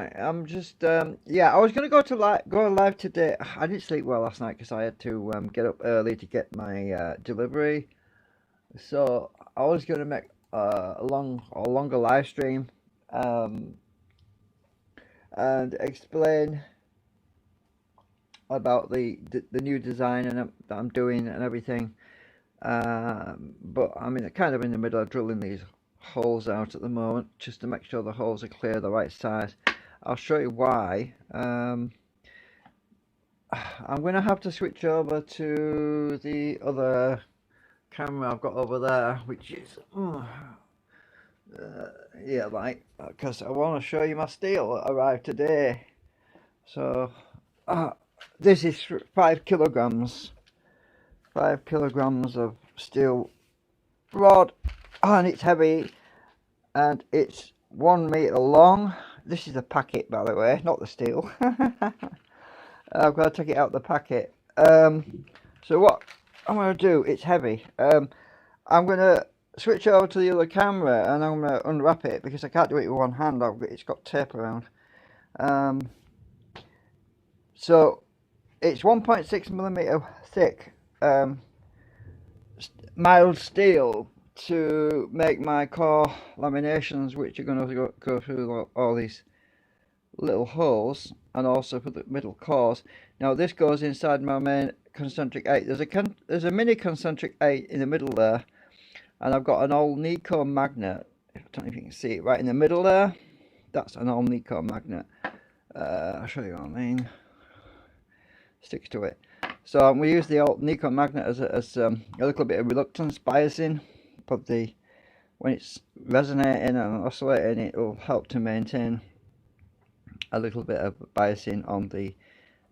Right, I'm just yeah. I was gonna go live today. I didn't sleep well last night because I had to get up early to get my delivery. So I was gonna make a longer live stream um, and explain about the new design that I'm doing and everything. But I'm kind of in the middle of drilling these holes out at the moment just to make sure the holes are clear, the right size. I'll show you why. I'm going to have to switch over to the other camera I've got over there, which is yeah, like, because I want to show you my steel that arrived today. So this is 5 kilograms, 5 kilograms of steel rod, and it's heavy, and it's 1 meter long. This is the packet, by the way, not the steel. I've got to take it out the packet. So what I'm going to do, it's heavy. I'm going to switch over to the other camera and I'm going to unwrap it because I can't do it with one hand. It's got tape around. So it's 1.6 millimeter thick mild steel to make my core laminations, which are going to go through all these little holes, and also for the middle cores. Now this goes inside my main concentric 8. There's a mini concentric 8 in the middle there, and I've got an old Nico magnet. I don't know if you can see it right in the middle there. That's an old Nico magnet. I'll show you what I mean. Sticks to it. So we use the old Nico magnet as a little bit of reluctance biasing, but when it's resonating and oscillating, it will help to maintain a little bit of biasing on the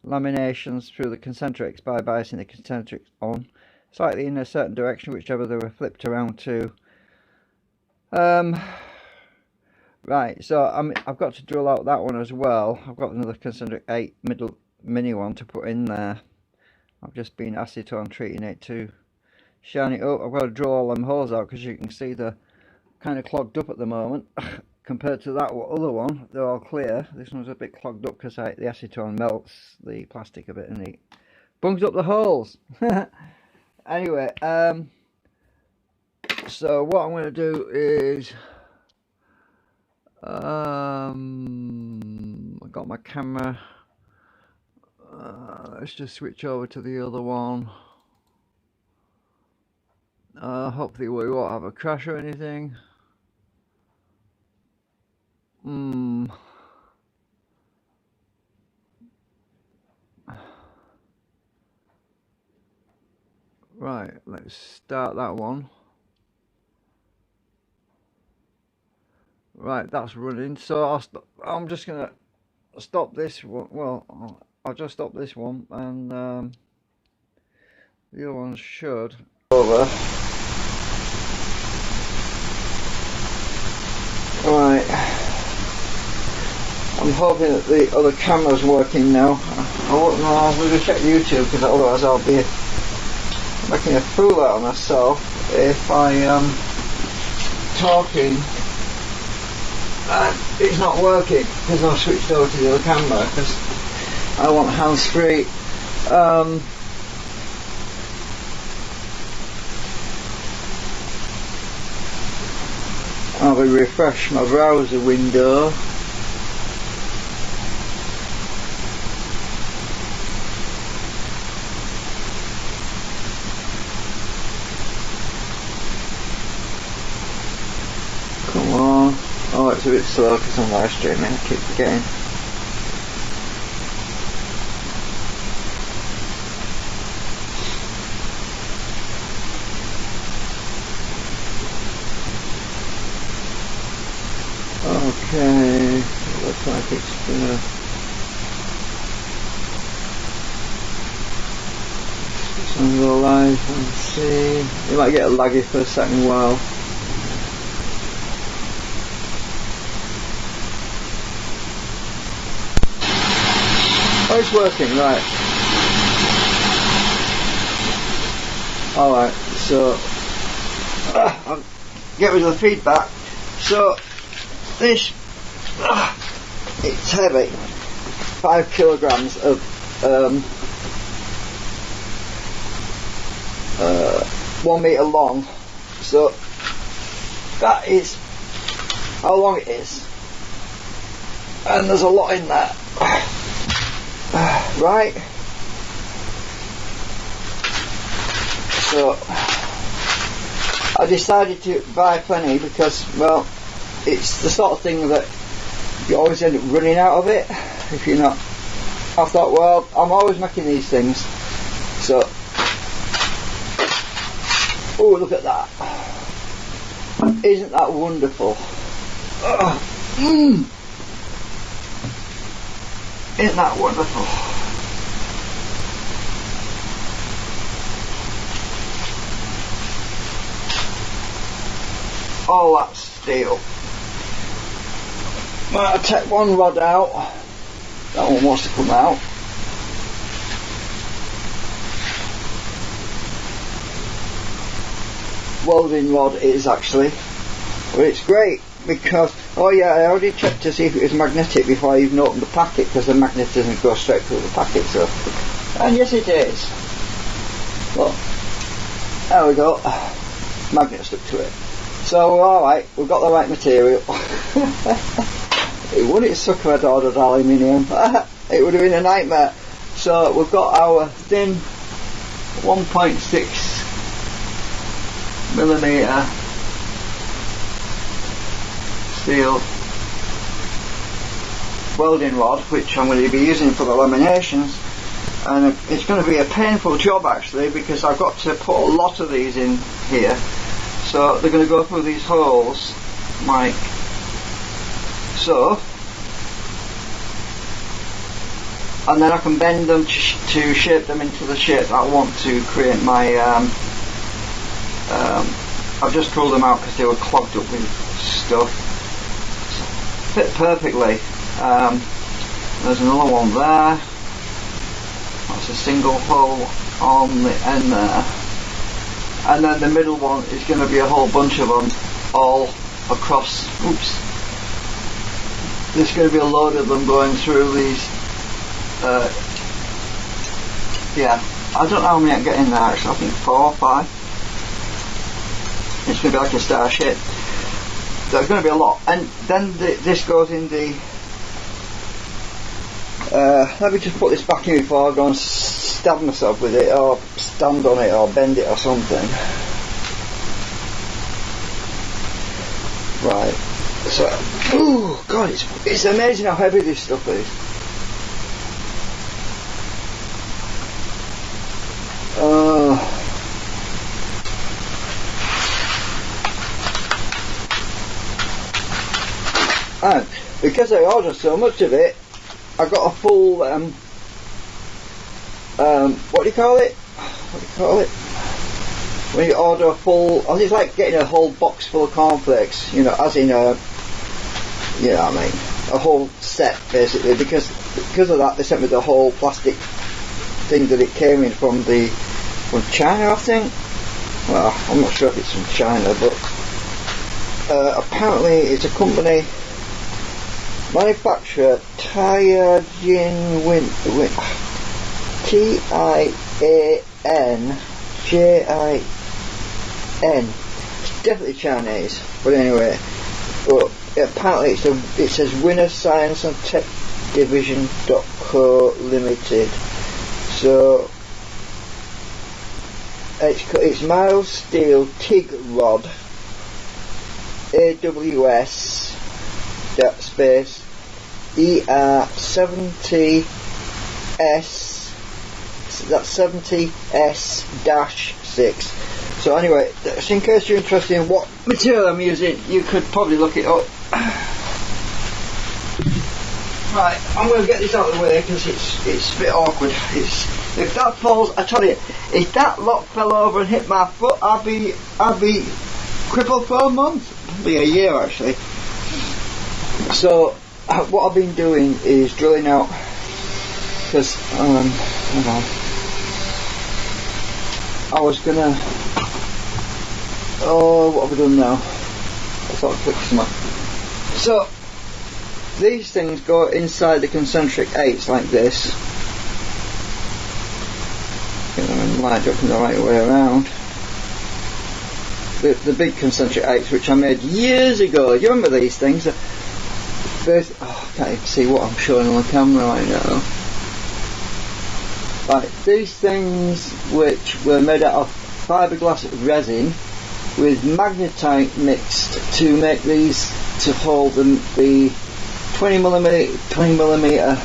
laminations through the concentrics by biasing the concentrics on slightly in a certain direction, whichever they were flipped around to. Right, so I've got to drill out that one as well. I've got another concentric 8 middle mini one to put in there. I've just been acetone treating it to shine it up. I've got to drill all them holes out because you can see they're kind of clogged up at the moment. Compared to that other one, they're all clear. This one's a bit clogged up because the acetone melts the plastic a bit and it bungs up the holes. Anyway, so what I'm going to do is I got my camera. Let's just switch over to the other one. Hopefully we won't have a crash or anything. Right, let's start that one. Right, that's running. So I'm just gonna stop this one. Well, I'll just stop this one, and the other one should over. Right. I'm hoping that the other camera's working now. I won't know. I'm going to check YouTube because otherwise I'll be making a fool out of myself if I am talking and it's not working because I've switched over to the other camera because I want hands-free. I'll refresh my browser window. Come on. Oh, it's a bit slow because I'm live streaming. I keep forgetting. Okay, it looks like it's gonna go live and see. You might get a laggy for a second while. Oh, it's working, right. Alright, so I'll get rid of the feedback. So this it's heavy, 5 kilograms of 1 metre long, so that is how long it is, and there's a lot in there. Right, so I decided to buy plenty because, well, it's the sort of thing that you always end up running out of it if you're not. I thought, well, I'm always making these things, so oh, look at that. Isn't that wonderful? Isn't that wonderful? All that steel. Right, I'll take one rod out. That one wants to come out. Welding rod it is actually, but it's great because, oh yeah, I already checked to see if it was magnetic before I even opened the packet, because the magnet doesn't go straight through the packet, so, and yes it is. Look, there we go, magnet stuck to it, so we're alright, we've got the right material. It wouldn't suck if I'd ordered aluminium. It would have been a nightmare. So we've got our thin 1.6 millimeter steel welding rod, which I'm going to be using for the laminations, and it's going to be a painful job actually, because I've got to put a lot of these in here, so they're going to go through these holes like so, and then I can bend them to shape them into the shape I want to create my I've just pulled them out because they were clogged up with stuff. Fit perfectly. There's another one there. That's a single hole on the end there. And then the middle one is going to be a whole bunch of them all across. Oops. There's going to be a load of them going through these. Yeah, I don't know how many I get in there actually. I think 4 or 5. It's going to be like a star shape. There's going to be a lot, and then this goes in the. Let me just put this back in before I go and stab myself with it, or stand on it, or bend it, or something. Right. So, oh god, it's amazing how heavy this stuff is. And because I ordered so much of it, I got a full what do you call it? What do you call it? When you order a full, oh, it's like getting a whole box full of cornflakes, you know, as in a, you know what I mean, a whole set basically, because of that they sent me the whole plastic thing that it came in from China, I think. Well, I'm not sure if it's from China, but apparently it's a company manufacturer Tianjin Tianjin. It's definitely Chinese, but anyway. But apparently it says Winner Science and Tech Division .co Limited. So it's mild steel TIG rod, AWS space ER70S, that's 70S-6. So anyway, just in case you're interested in what material I'm using, you could probably look it up. Right, I'm going to get this out of the way because it's a bit awkward. If that falls, I tell you, if that lot fell over and hit my foot, I'd be crippled for a month, probably a year actually. So what I've been doing is drilling out, because I was gonna, oh, what have I done now? I thought I clicked something. So these things go inside the concentric eights like this. Get them lined up in the right way around. The big concentric eights, which I made years ago. Do you remember these things? I can't even see what I'm showing on the camera right now. Right, these things which were made out of fiberglass resin with magnetite mixed to make these to hold the 20mm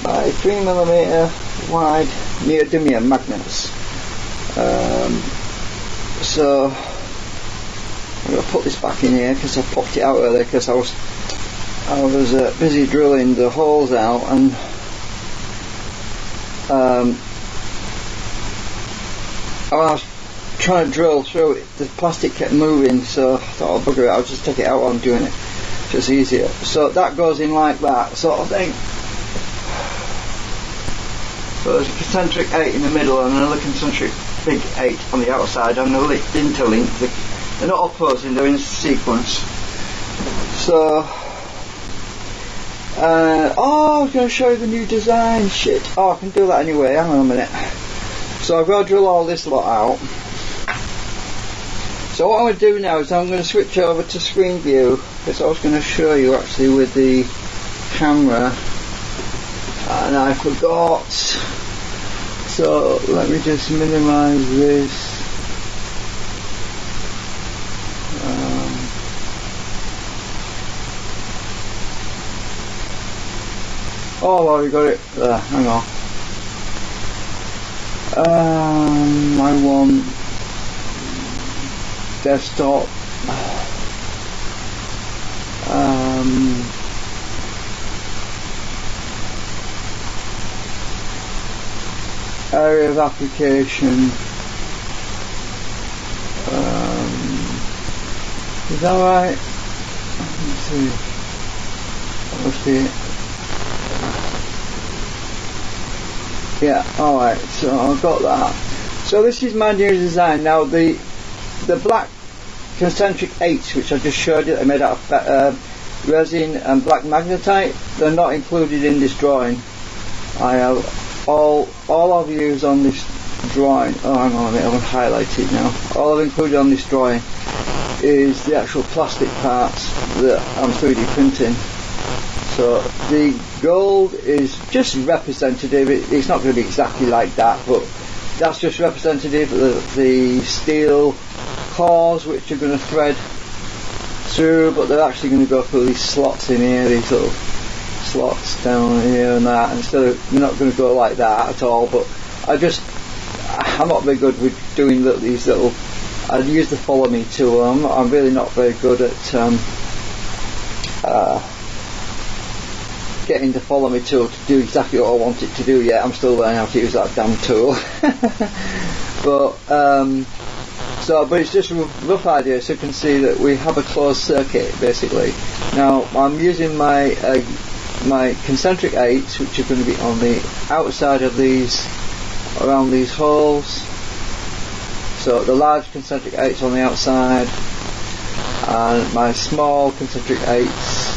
by 3mm wide neodymium magnets. So I'm going to put this back in here because I popped it out earlier because I was busy drilling the holes out, and I was trying to drill through it. The plastic kept moving, so I thought I'll bugger it, I'll just take it out while I'm doing it. Just easier. So that goes in like that sort of thing. So there's a concentric 8 in the middle and another concentric big 8 on the outside, and they're interlinked. They're not opposing, they're in sequence. So I was going to show you the new design. Shit. Oh, I can do that anyway. Hang on a minute. So I've got to drill all this lot out. So what I'm going to do now is I'm going to switch over to screen view, because I was going to show you actually with the camera, and I forgot. So let me just minimize this. Oh, well, we got it there. Hang on. I want desktop. Area of application. Is that right? Let's see. That must be it. Yeah, alright, so I've got that. So this is my new design. Now the black concentric 8s, which I just showed you, they're made out of resin and black magnetite. They're not included in this drawing. I have all I've used on this drawing. Oh, hang on a minute, I'm going to highlight it now. All I've included on this drawing is the actual plastic parts that I'm 3D printing. So the gold is just representative. It's not going to be exactly like that, but that's just representative of the steel cores which are going to thread through, but they're actually going to go through these slots in here, these little slots down here and that, and so they're not going to go like that at all. But I'm not very good with doing these little. I use the follow me tool. I'm really not very good at getting the follow me tool to do exactly what I want it to do yet. I'm still learning how to use that damn tool. But it's just a rough idea, so you can see that we have a closed circuit basically. Now I'm using my concentric 8s, which are going to be on the outside of these, around these holes. So the large concentric 8s on the outside, and my small concentric 8s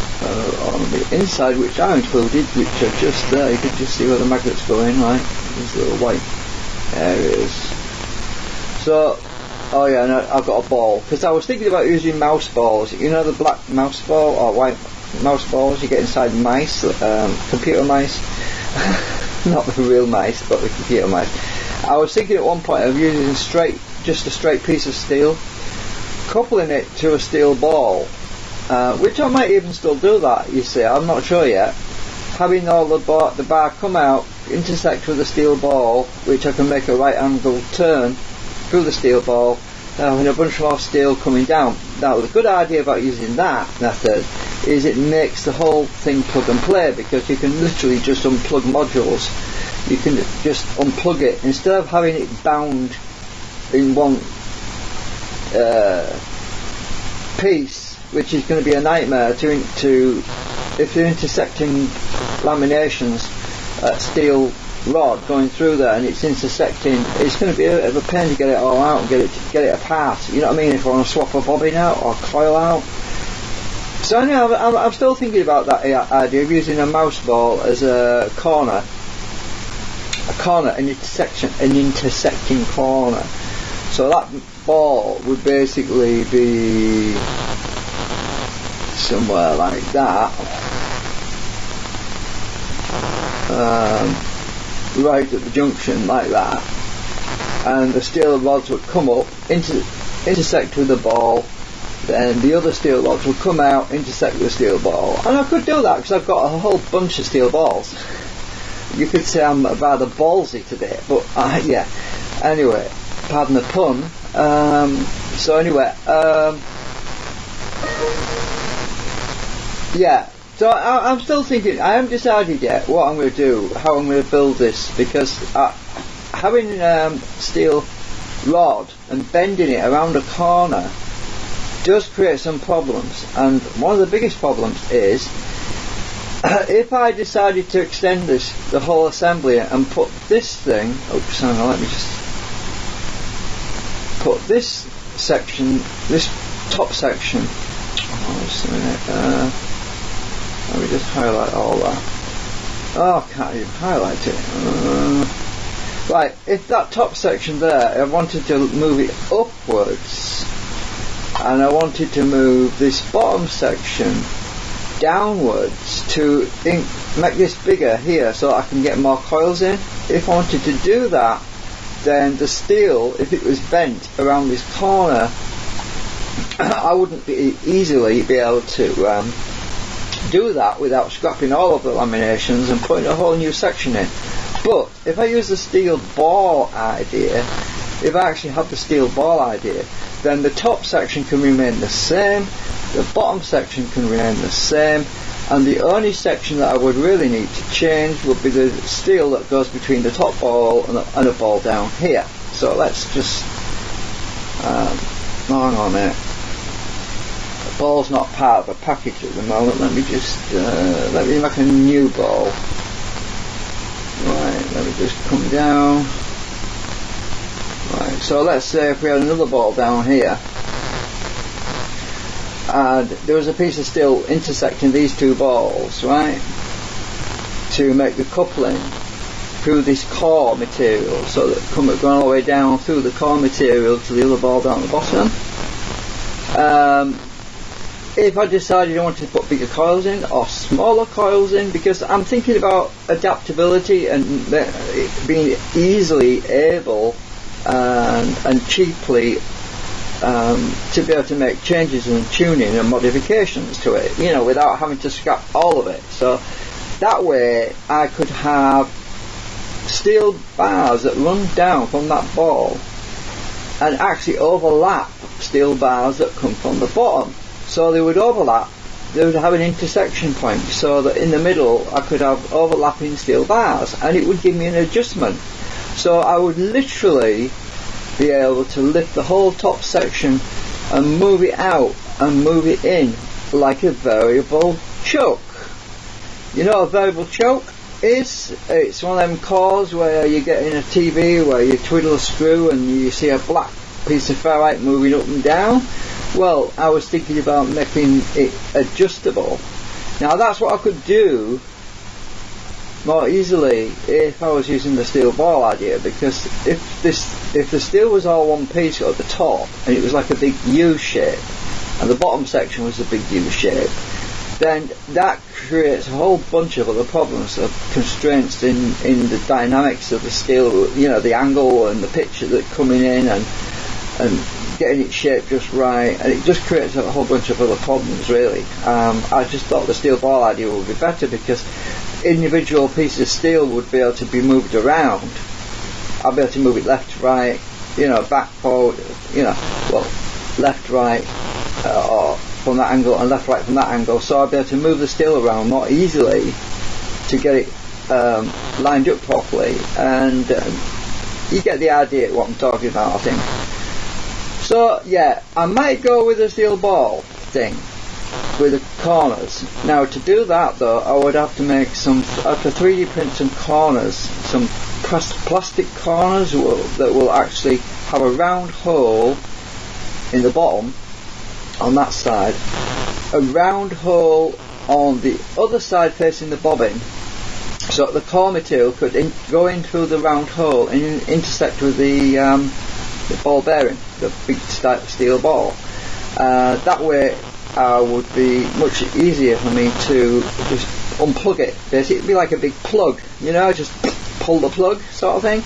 on the inside, which are included, which are just there. You can just see where the magnets go in, like these little white areas. So, oh yeah, and I've got a ball, because I was thinking about using mouse balls. You know the black mouse ball or white mouse balls you get inside mice, computer mice. Not the real mice, but the computer mice. I was thinking at one point of using just a straight piece of steel, coupling it to a steel ball, which I might even still do that, you see, I'm not sure yet. Having all the bar come out, intersect with the steel ball, which I can make a right angle turn through the steel ball, and a bunch more steel coming down. Now the good idea about using that method is it makes the whole thing plug and play, because you can literally just unplug modules. You can just unplug it instead of having it bound in one piece, which is going to be a nightmare to if you're intersecting laminations, steel rod going through there, and it's intersecting. It's going to be a bit of a pain to get it all out and get it apart. You know what I mean? If I want to swap a bobbin out or coil out, So anyway, I'm still thinking about that idea of using a mouse ball as a corner, an intersecting corner. So that ball would basically be somewhere like that, right at the junction like that, and the steel rods would come up, intersect with the ball, then the other steel rods would come out, intersect with the steel ball. And I could do that because I've got a whole bunch of steel balls. You could say I'm rather ballsy today, but yeah. Anyway, pardon the pun. So anyway, yeah. So I'm still thinking. I haven't decided yet what I'm going to do, how I'm going to build this, because having steel rod and bending it around a corner does create some problems. And one of the biggest problems is if I decided to extend the whole assembly and put this thing. Oops, hang on, let me just put this section, this top section. Oh, just a minute. Let me just highlight all that. Oh, I can't even highlight it. Right, if that top section there, I wanted to move it upwards, and I wanted to move this bottom section downwards to make this bigger here so I can get more coils in. If I wanted to do that, then the steel, if it was bent around this corner, I wouldn't easily be able to do that without scrapping all of the laminations and putting a whole new section in. But if I use the steel ball idea, if I actually have the steel ball idea, then the top section can remain the same, the bottom section can remain the same, and the only section that I would really need to change would be the steel that goes between the top ball and a ball down here. So let's just hang on a minute. The ball's not part of a package at the moment. Let me just let me make a new ball. Right, let me just come down. Right, so let's say if we had another ball down here, and there was a piece of steel intersecting these two balls, right, to make the coupling through this core material, so that going all the way down through the core material to the other ball down the bottom. If I decided I wanted to put bigger coils in or smaller coils in, because I'm thinking about adaptability and being easily able and cheaply to be able to make changes and tuning and modifications to it, you know, without having to scrap all of it. So that way I could have steel bars that run down from that ball and actually overlap steel bars that come from the bottom. So they would overlap, they would have an intersection point, so that in the middle I could have overlapping steel bars, and it would give me an adjustment. So I would literally be able to lift the whole top section and move it out and move it in like a variable choke. You know what a variable choke is? It's one of them cores where you get in a TV where you twiddle a screw and you see a black piece of ferrite moving up and down. Well, I was thinking about making it adjustable. Now that's what I could do more easily if I was using the steel ball idea, because if the steel was all one piece at the top and it was like a big U shape and the bottom section was a big U shape, then that creates a whole bunch of other problems of constraints in the dynamics of the steel, you know, the angle and the pitch that coming in and getting it shaped just right, and it just creates a whole bunch of other problems really. I just thought the steel ball idea would be better, because individual pieces of steel would be able to be moved around. I'll be able to move it left, right, you know, back, forward, you know, well, left, right, or from that angle, and left, right from that angle, so I'll be able to move the steel around more easily to get it lined up properly, and you get the idea what I'm talking about, I think. So yeah, I might go with a steel ball thing with the corners. Now to do that though, I would have to make I have to 3D print some corners, some plastic corners that will actually have a round hole in the bottom on that side, a round hole on the other side facing the bobbin, so that the core material could go in through the round hole and intersect with the ball bearing, the big steel ball. That way would be much easier for me to just unplug it. Basically, it'd be like a big plug, you know, just pull the plug sort of thing,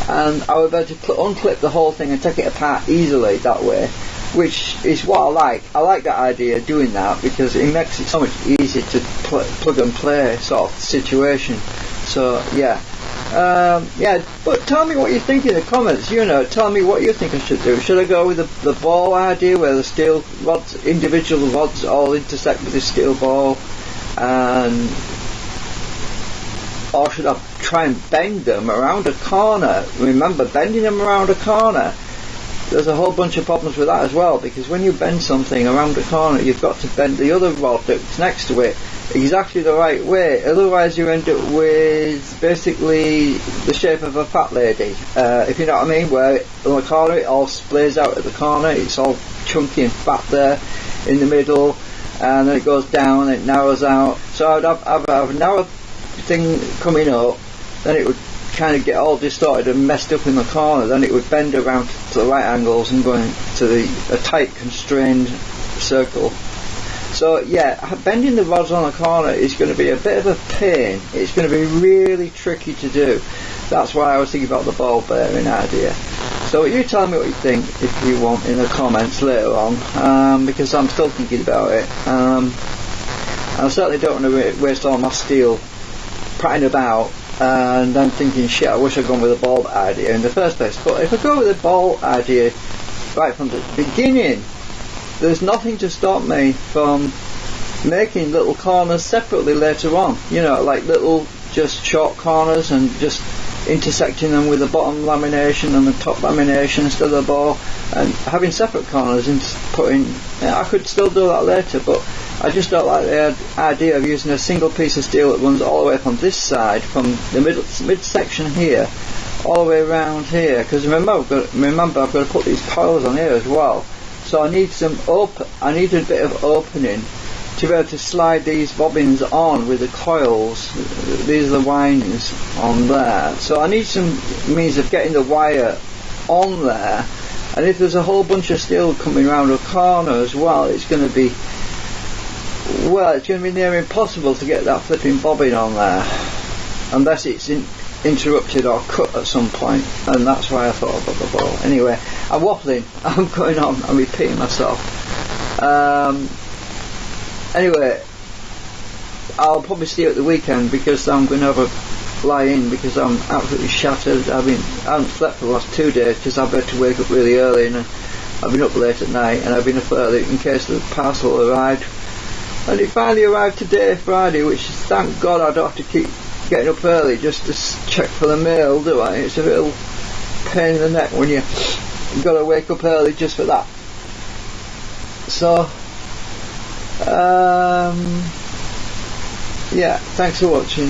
and I would be able to unclip the whole thing and take it apart easily that way, which is what I like. I like that idea, doing that, because it makes it so much easier to plug and play sort of situation. So yeah. But tell me what you think in the comments. You know, tell me what you think I should do. Should I go with the ball idea, where the steel rods, individual rods, all intersect with the steel ball, or should I try and bend them around a corner? Remember, bending them around a corner, there's a whole bunch of problems with that as well, because when you bend something around a corner, you've got to bend the other rod that's next to it exactly the right way, otherwise you end up with basically the shape of a fat lady, if you know what I mean, where on the corner it all splays out at the corner, it's all chunky and fat there in the middle, and then it goes down and it narrows out. So I'd have a narrow thing coming up, then it would kind of get all distorted and messed up in the corner, then it would bend around to the right angles and go into a tight constrained circle. So yeah, bending the rods on a corner is going to be a bit of a pain. It's going to be really tricky to do. That's why I was thinking about the ball bearing idea. So you tell me what you think, if you want, in the comments later on, because I'm still thinking about it. I certainly don't want to waste all my steel prattling about and then thinking, shit, I wish I'd gone with a ball idea in the first place. But if I go with a ball idea right from the beginning, there's nothing to stop me from making little corners separately later on, you know, like little just short corners, and just intersecting them with the bottom lamination and the top lamination instead of the ball, and having separate corners and putting, I could still do that later, but I just don't like the idea of using a single piece of steel that runs all the way from this side, from the midsection here, all the way around here, because remember I've got to put these coils on here as well. So I need I need a bit of opening to be able to slide these bobbins on with the coils. These are the windings on there. So I need some means of getting the wire on there. And if there's a whole bunch of steel coming around a corner as well, it's going to be near impossible to get that flipping bobbin on there, unless it's interrupted or cut at some point, and that's why I thought about the ball. Anyway, I'm waffling, I'm going on, I'm repeating myself. Anyway, I'll probably see you at the weekend, because I'm going to have a lie-in, because I'm absolutely shattered. I haven't slept for the last 2 days, because I've had to wake up really early, and I've been up late at night, and I've been up early in case the parcel arrived, and it finally arrived today, Friday, which is, thank God, I don't have to keep getting up early just to check for the mail, do I? It's a real pain in the neck when you've got to wake up early just for that. So yeah, thanks for watching.